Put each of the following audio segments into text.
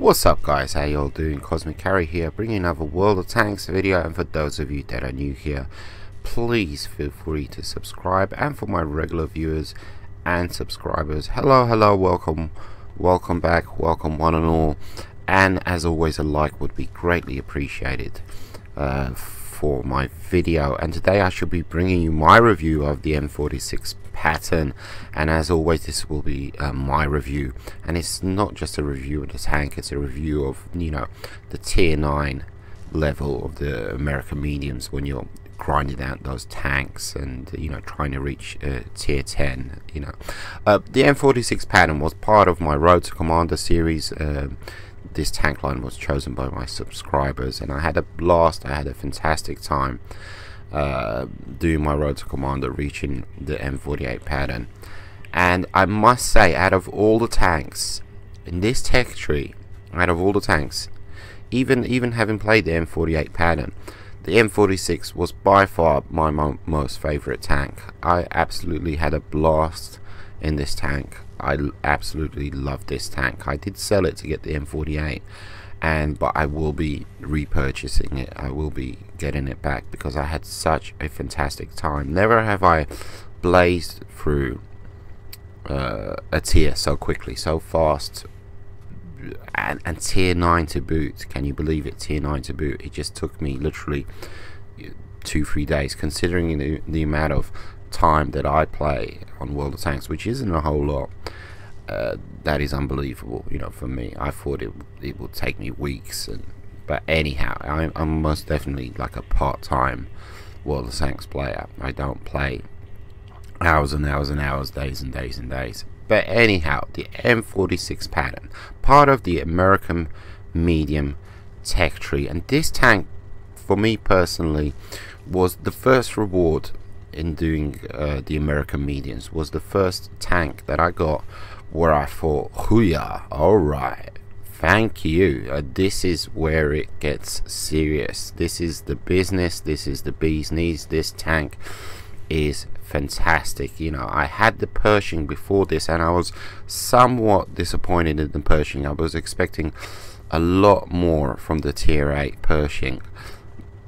What's up guys, how y'all doing? Cosmic Carry here, bringing another World of Tanks video. And for those of you that are new here, please feel free to subscribe. And for my regular viewers and subscribers, hello, welcome back, welcome one and all. And as always, a like would be greatly appreciated for my video. And today I shall be bringing you my review of the M46 Patton, and as always this will be my review, and it's not just a review of the tank, it's a review of, you know, the tier 9 level of the American mediums when you're grinding out those tanks and, you know, trying to reach tier 10. You know, the M46 Patton was part of my Road to Commander series. This tank line was chosen by my subscribers, and I had a blast. I had a fantastic time doing my Road to Commander, reaching the M48 Patton. And I must say, out of all the tanks in this tech tree, out of all the tanks, even having played the M48 Patton, the M46 was by far my most favorite tank. I absolutely had a blast in this tank. I absolutely love this tank. I did sell it to get the M48, but I will be repurchasing it. I will be getting it back because I had such a fantastic time. Never have I blazed through a tier so quickly, so fast, and tier 9 to boot. Can you believe it? Tier 9 to boot. It just took me literally 2-3 days, considering the amount of time that I play on World of Tanks, which isn't a whole lot. That is unbelievable, you know, for me. I thought it would take me weeks, but anyhow, I'm most definitely like a part-time World of Tanks player. I don't play hours and hours and hours, days and days and days. But anyhow, the M46 Patton, part of the American medium tech tree, and this tank, for me personally, was the first reward in doing the American mediums. Was the first tank that I got where I thought, hooyah, alright, thank you, this is where it gets serious. This is the business, this is the bee's knees. This tank is fantastic. You know, I had the Pershing before this, and I was somewhat disappointed in the Pershing. I was expecting a lot more from the tier 8 Pershing,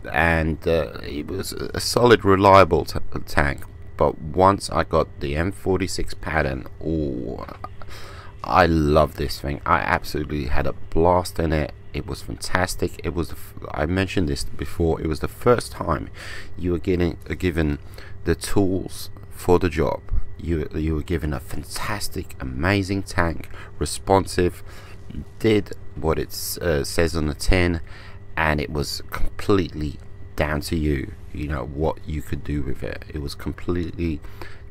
and it was a solid, reliable tank. But once I got the M46 Patton, oh, I love this thing. I absolutely had a blast in it. It was fantastic. It was I mentioned this before, it was the first time you were given the tools for the job. You were given a fantastic, amazing tank, responsive, did what it says on the tin, and it was completely down to you, you know, what you could do with it. It was completely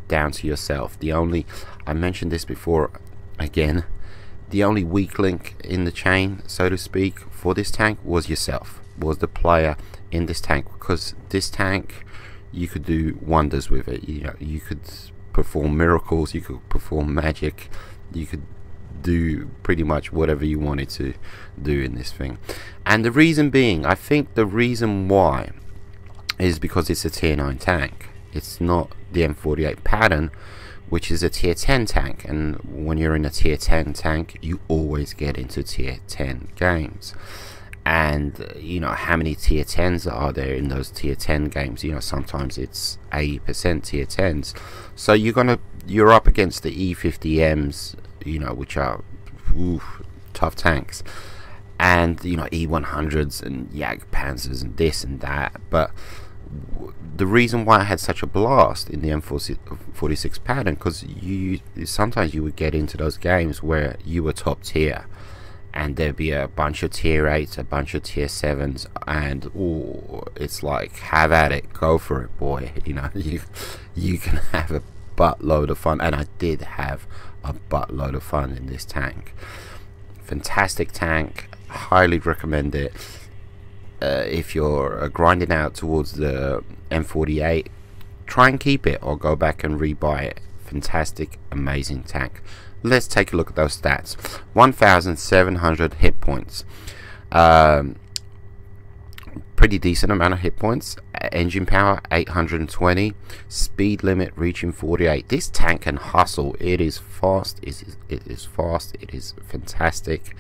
down to yourself. I mentioned this before, again, the only weak link in the chain, so to speak, for this tank was yourself, was the player in this tank, because this tank, you could do wonders with it. You know, you could perform miracles, you could perform magic, you could do pretty much whatever you wanted to do in this thing. And the reason being, I think the reason why is because it's a tier 9 tank. It's not the M48 Patton, which is a tier 10 tank, and when you're in a tier 10 tank, you always get into tier 10 games. And you know, how many tier 10s are there in those tier 10 games? You know, sometimes it's 80% tier 10s, so you're up against the E50Ms, you know, which are tough tanks, and you know, E100s and Jagdpanzers and this and that. But the reason why I had such a blast in the M46 Patton, because sometimes you would get into those games where you were top tier, and there'd be a bunch of tier 8s, a bunch of tier 7s, and it's like, have at it, go for it, boy. You know, you can have a buttload of fun, and I did have a buttload of fun in this tank. Fantastic tank, highly recommend it. If you're grinding out towards the M48, try and keep it or go back and rebuy it. Fantastic, amazing tank. Let's take a look at those stats. 1,700 hit points. Pretty decent amount of hit points. engine power 820, speed limit reaching 48. This tank can hustle. It is fast. It is fast. It is fantastic.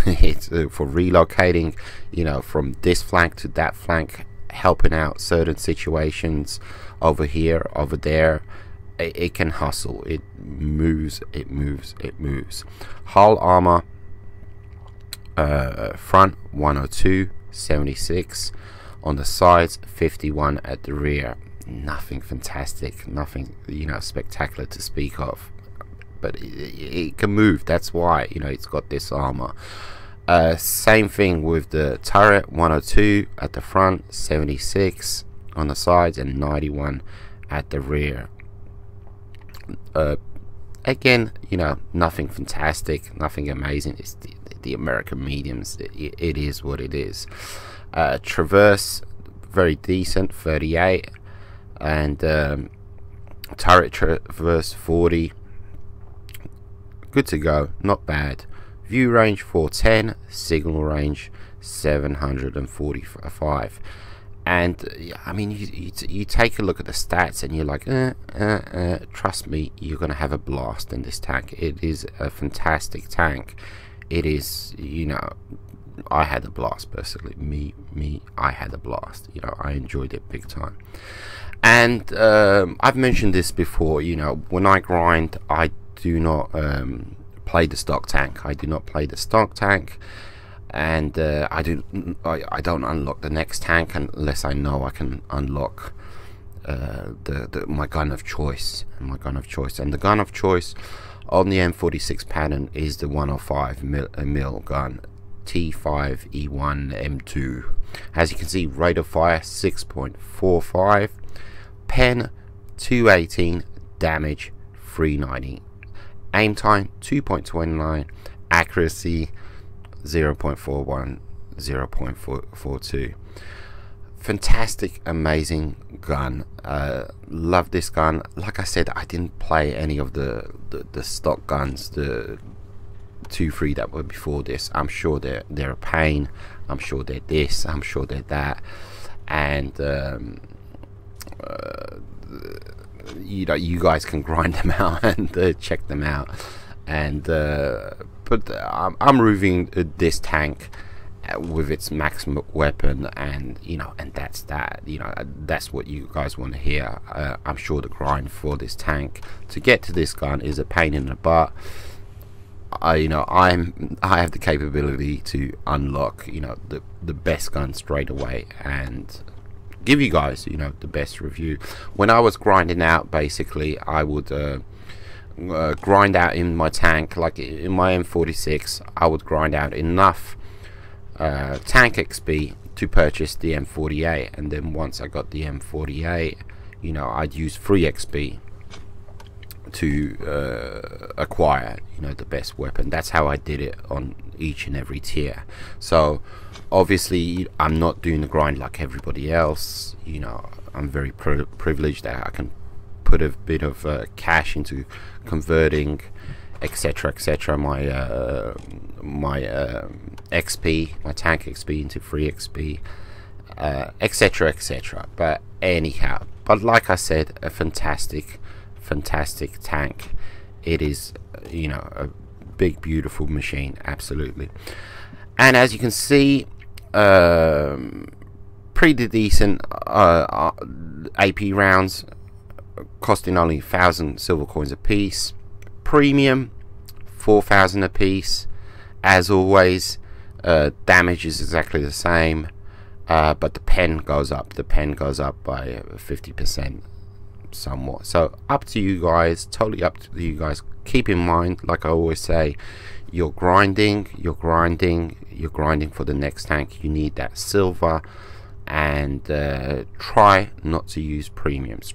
It's for relocating, you know, from this flank to that flank, helping out certain situations over here, over there. It can hustle. It moves. It moves. It moves. Hull armor. Front 102, 76. On the sides, 51 at the rear. Nothing fantastic, nothing, you know, spectacular to speak of, but it can move. That's why, you know, it's got this armor. Same thing with the turret, 102 at the front, 76 on the sides, and 91 at the rear. Again, you know, nothing fantastic, nothing amazing. It's the American mediums. It is what it is. Traverse, very decent, 38, and turret traverse 40, good to go, not bad. View range 410, signal range 745, and I mean, you take a look at the stats and you're like, trust me, you're gonna have a blast in this tank. It is a fantastic tank. It is, you know, I had a blast personally. I had a blast. You know, I enjoyed it big time. And I've mentioned this before. You know, when I grind, I do not play the stock tank. I do not play the stock tank, and I don't unlock the next tank unless I know I can unlock my gun of choice. And the gun of choice on the M46 Patton is the 105 mil gun. T5E1M2. As you can see, rate of fire 6.45, pen 218, damage 390, aim time 2.29, accuracy 0.41, 0.42. Fantastic, amazing gun. Love this gun. Like I said, I didn't play any of the stock guns, the 2-3 that were before this. I'm sure they're a pain. I'm sure they're this. I'm sure they're that. And you know, you guys can grind them out and check them out. And but I'm reviewing this tank with its maximum weapon, and you know, and that's that. You know, that's what you guys want to hear. I'm sure the grind for this tank to get to this gun is a pain in the butt. You know, I have the capability to unlock, you know, the best gun straight away and give you guys, you know, the best review. When I was grinding out, basically, I would grind out in my tank, like in my M46, I would grind out enough tank XP to purchase the M48, and then once I got the M48, you know, I'd use free XP to acquire, you know, the best weapon. That's how I did it on each and every tier. So obviously I'm not doing the grind like everybody else. You know, I'm very privileged that I can put a bit of cash into converting, etc, etc, my XP, my tank XP into free XP, etc, etc. But anyhow, but like I said, a fantastic tank. It is, you know, a big beautiful machine, absolutely. And as you can see, pretty decent AP rounds, costing only 1,000 silver coins a piece. Premium 4,000 a piece. As always, damage is exactly the same, but the pen goes up. The pen goes up by 50%. Somewhat. So up to you guys, totally up to you guys. Keep in mind, like I always say, you're grinding for the next tank. You need that silver, and try not to use premiums.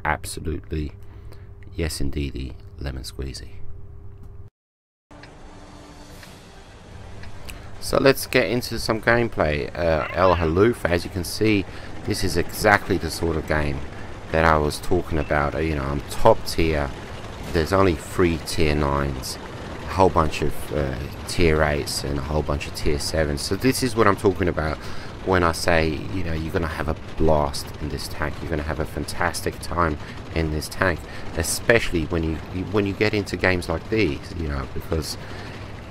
Absolutely, yes indeedy, lemon squeezy. So let's get into some gameplay. El Haloof, as you can see, this is exactly the sort of game that I was talking about. You know, I'm top tier. There's only 3 tier 9s, a whole bunch of tier 8s, and a whole bunch of tier 7s. So this is what I'm talking about when I say, you know, you're gonna have a blast in this tank. You're gonna have a fantastic time in this tank, especially when you get into games like these, you know, because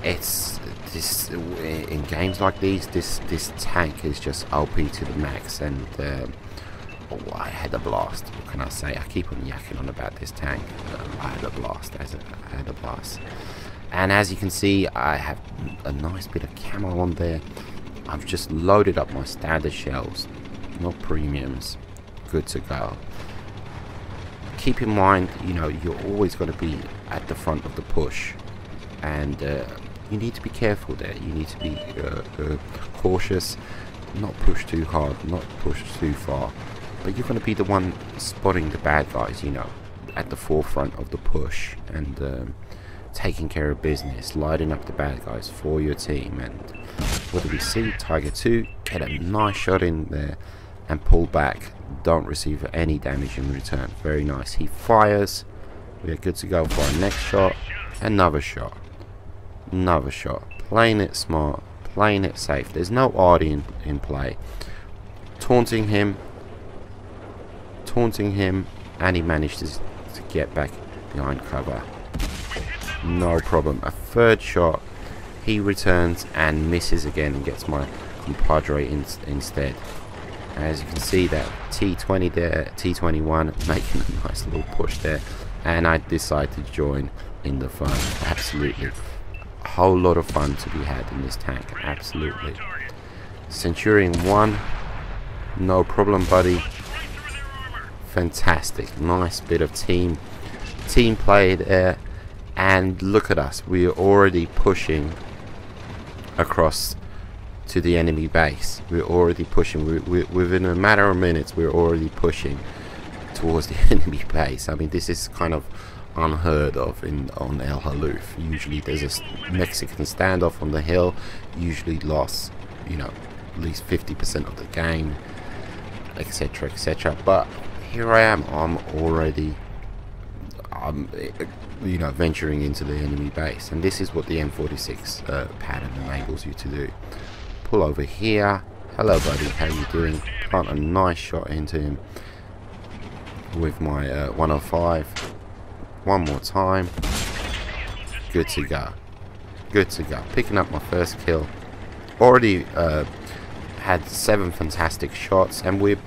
it's this in games like these, this tank is just OP to the max. And oh, I had a blast. What can I say? I keep on yakking on about this tank. I had a blast. I had a blast. And as you can see, I have a nice bit of camo on there. I've just loaded up my standard shells, not premiums. Good to go. Keep in mind, you know, you're always going to be at the front of the push, and you need to be careful there. You need to be cautious, not push too hard, not push too far. But you're going to be the one spotting the bad guys, you know, at the forefront of the push, and taking care of business, lighting up the bad guys for your team. And what do we see? Tiger 2 get a nice shot in there and pull back. Don't receive any damage in return. Very nice. He fires. We are good to go for our next shot. Another shot. Another shot. Playing it smart. Playing it safe. There's no arty in play. Taunting him. And he managed to get back behind cover. No problem. A third shot. He returns and misses again and gets my compadre instead. As you can see, that T20 there, T21 making a nice little push there, and I decided to join in the fun. Absolutely, a whole lot of fun to be had in this tank. Absolutely. Centurion 1, no problem, buddy. Fantastic, nice bit of team play there. And look at us, we are already pushing across to the enemy base. We're already pushing. Within a matter of minutes, we're already pushing towards the enemy base. I mean, this is kind of unheard of on El Haluf. Usually there's a Mexican standoff on the hill, usually lost, you know, at least 50% of the game, etc, etc. But here I am, I'm already you know, venturing into the enemy base, and this is what the M46 Patton enables you to do. Pull over here. Hello, buddy, how you doing? Plant a nice shot into him with my 105. One more time. Good to go. Good to go. Picking up my first kill. Already had 7 fantastic shots, and we're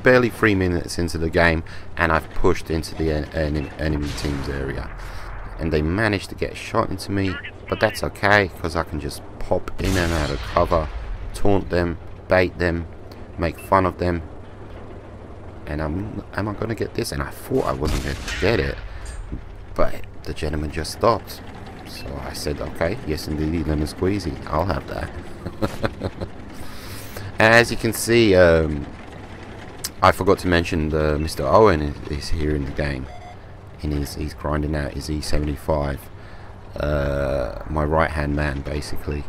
barely 3 minutes into the game, and I've pushed into the enemy team's area, and they managed to get a shot into me, but that's okay, because I can just pop in and out of cover, taunt them, bait them, make fun of them. And am I going to get this? And I thought I wasn't going to get it, but the gentleman just stopped. So I said, okay, yes indeed, lemon squeezy, I'll have that. As you can see, I forgot to mention Mr. Owen is here in the game, and he's grinding out his E75, my right hand man basically,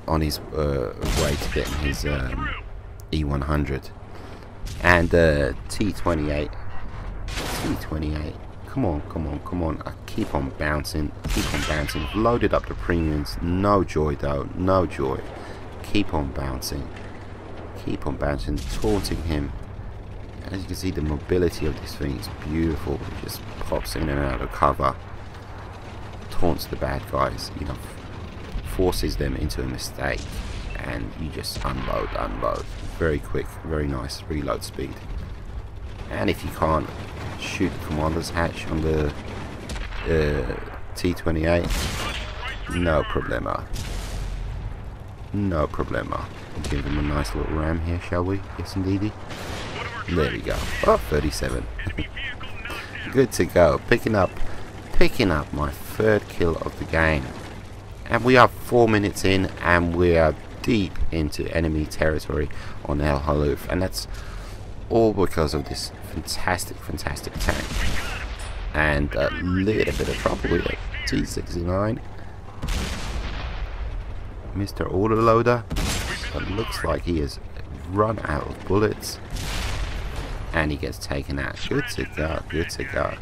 on his way to getting his E100. And T28, come on, I keep on bouncing, loaded up the premiums, no joy though, no joy, keep on bouncing, taunting him. As you can see, the mobility of this thing is beautiful. It just pops in and out of cover, taunts the bad guys, you know, forces them into a mistake, and you just unload. Very quick, very nice reload speed. And if you can't shoot the commander's hatch on the T28, no problema. Give them a nice little ram here, shall we? Yes indeedy. There we go. Oh, 37. Good to go. Picking up my 3rd kill of the game. And we are 4 minutes in, and we are deep into enemy territory on El Haluf, and that's all because of this fantastic tank. And a little bit of trouble with it. T69, Mr. Autoloader, but looks like he has run out of bullets, and he gets taken out. Good to go.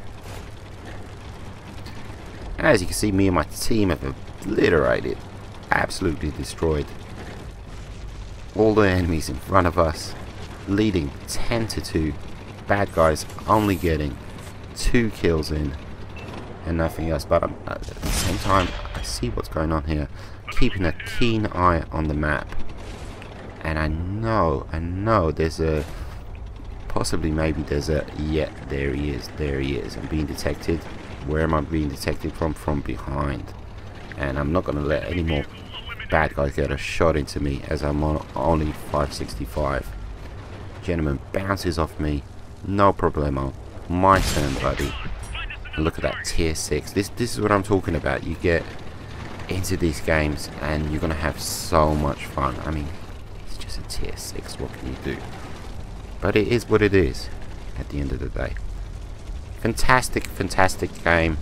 As you can see, me and my team have obliterated, absolutely destroyed all the enemies in front of us, leading 10-2. Bad guys only getting 2 kills in and nothing else. But at the same time, I see what's going on here, keeping a keen eye on the map. And I know there's a possibly, maybe there's a, yeah, there he is. I'm being detected. Where am I being detected from? From behind. And I'm not going to let any more bad guys get a shot into me, as I'm on only 565. Gentleman bounces off me, no problemo. My turn, buddy. And look at that tier 6. This is what I'm talking about. You get into these games and you're going to have so much fun. I mean, it's just a tier 6. What can you do? But it is what it is at the end of the day. Fantastic game.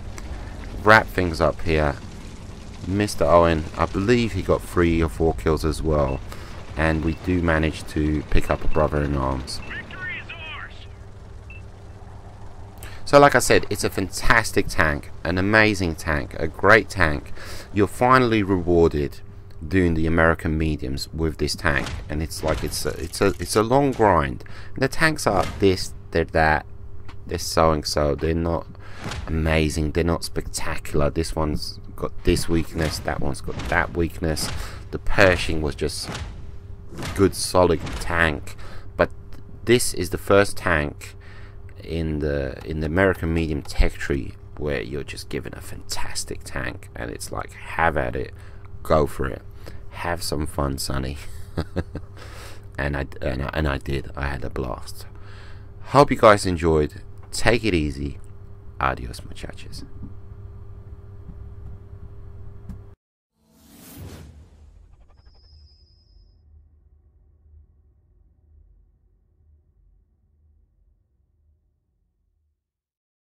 Wrap things up here. Mr. Owen, I believe he got 3 or 4 kills as well, and we do manage to pick up a brother in arms. So like I said, it's a fantastic tank, an amazing tank, a great tank. You're finally rewarded doing the American mediums with this tank, and it's like it's a long grind. The tanks are this, they're that, they're so and so. They're not amazing, they're not spectacular. This one's got this weakness, that one's got that weakness. The Pershing was just good solid tank, but this is the first tank in the American medium tech tree where you're just given a fantastic tank, and it's like, have at it, go for it, have some fun, sonny. and I did. I had a blast. Hope you guys enjoyed. Take it easy. Adios, muchachos.